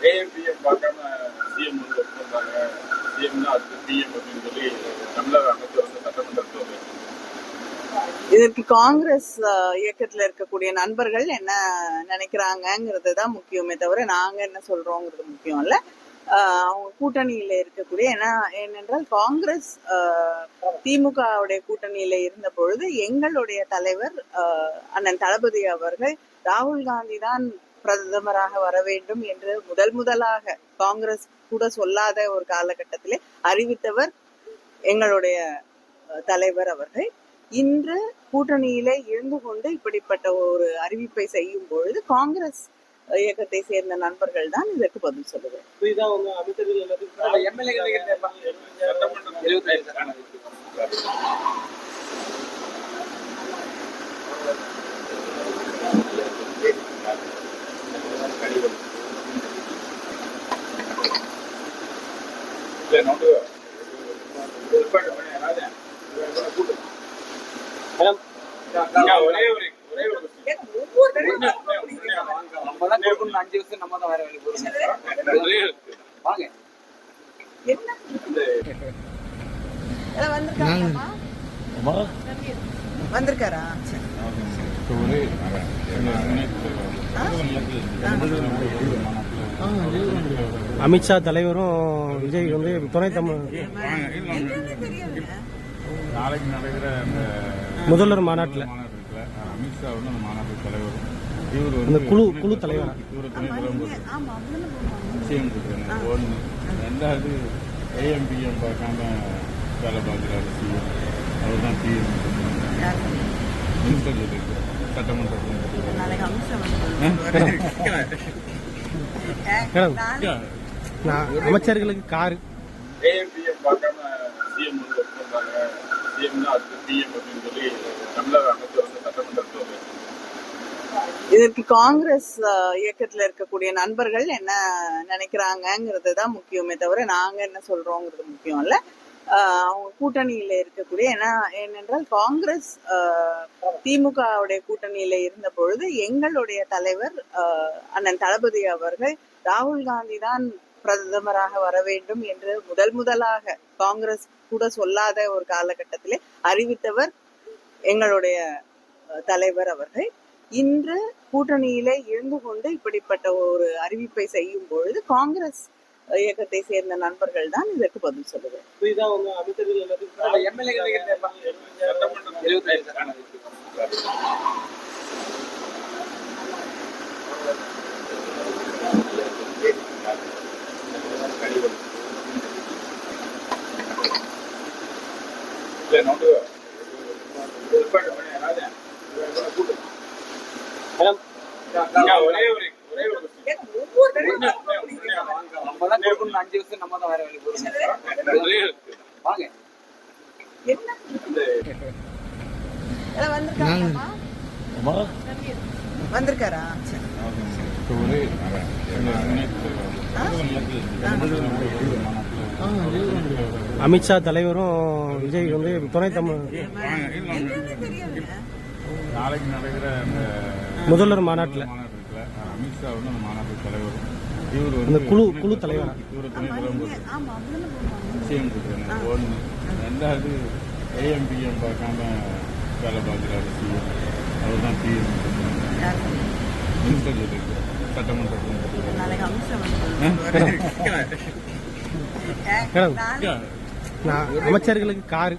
AM PM பார்க்காம CM வந்து ஒப்புந்தாங்க. CM தான் அது பிஎம் அப்படின்னு சொல்லி தமிழக அமைச்சர் வந்து சட்டமன்றத்தில் வந்து இதற்கு காங்கிரஸ் இயக்கத்துல இருக்கக்கூடிய நண்பர்கள் என்ன நினைக்கிறாங்கிறது தான் முக்கியமே தவிர நாங்க என்ன சொல்றோங்கிறது முக்கியம் இல்ல. அவங்க கூட்டணியில இருக்கக்கூடிய ஏனென்றால் காங்கிரஸ் திமுகவுடைய கூட்டணியில இருந்த பொழுது எங்களுடைய தலைவர் அண்ணன் தளபதி அவர்கள் ராகுல் காந்தி தான் பிரதமராக வர வேண்டும் என்று முதலாக காங்கிரஸ் கூட சொல்லாத ஒரு காலகட்டத்திலே அறிவித்தவர் எங்களுடைய தலைவர் அவர்கள். இன்று கூட்டணியிலே இருந்து கொண்டு இப்படிப்பட்ட ஒரு அறிவிப்பை செய்யும் பொழுது காங்கிரஸ் இயக்கத்தை சேர்ந்த நண்பர்கள் தான் இதற்கு பதில் சொல்லுவேன். ஒரே ஒரு 5 வருஷம் நம்ம தான் வேற வேலை வாங்க வந்திருக்காரா? அமித்ஷா தலைவரும் விஜய் வந்து துணை நாளைக்கு நடக்கிற அந்த முதல்வர் மாநாட்டில் அமித்ஷா வந்து அந்த மாநாட்டு தலைவரும் அந்த குழு தலைவர் இவரு துணை தலைவர் சிஎம் கொடுக்குறாங்க. ஒன்று ரெண்டாவது ஏஎம்பிஎம் பார்க்காம வேலை பார்க்குறாரு சிஎம், அவர் தான் பிஎம் மினிஸ்டர் சொல்லியிருக்காரு சட்டமன்றத்தில். அமைச்சர்களுக்கு காரு ஏஎம்பிஎம் பார்க்காம சிஎம் வந்து ஒப்புந்தாங்க. சிஎம் தான் அது பிஎம் அப்படின்னு சொல்லி தமிழக அமைச்சர் வந்து சட்டமன்றத்தில் வந்து இதற்கு காங்கிரஸ் இயக்கத்துல இருக்கக்கூடிய நண்பர்கள் என்ன நினைக்கிறாங்கிறது தான் முக்கியமே தவிர நாங்க என்ன சொல்றோங்கிறது முக்கியம் இல்ல. அவங்க கூட்டணியில இருக்கக்கூடிய ஏனென்றால் காங்கிரஸ் திமுகவுடைய கூட்டணியில இருந்த பொழுது எங்களுடைய தலைவர் அண்ணன் தளபதி அவர்கள் ராகுல் காந்தி தான் பிரதமராக வர வேண்டும் என்று முதலாக காங்கிரஸ் கூட சொல்லாத ஒரு காலகட்டத்திலே அறிவித்தவர் எங்களுடைய தலைவர் அவர்கள். இன்று கூட்டணியிலே இருந்து கொண்டு இப்படிப்பட்ட ஒரு அறிவிப்பை செய்யும் பொழுது காங்கிரஸ் இயக்கத்தை சேர்ந்த நண்பர்கள் தான் இதற்கு பதில் சொல்லுவேன். ஒரே ஒரு 5 வருஷம் நம்ம தான் வேற வேலை வாங்க வந்திருக்காரா? அமித்ஷா தலைவரும் விஜய் வந்து துணை நாளைக்கு நடக்கிற அந்த முதல்வர் மாநாட்டில் அமித்ஷா வந்து அந்த மாநாட்டு தலைவரும் இவரு அந்த குழு தலைவர் இவரு துணை தலைவர் சிஎம் கொடுக்குறாங்க. ஒன்று ரெண்டாவது ஏஎம்பிஎம் பார்க்காம வேலை பார்க்குறாரு சிஎம், அவர் தான் பிஎம் மினிஸ்டர் சொல்லியிருக்காரு சட்டமன்றத்தில். அமைச்சர்களுக்கு காரு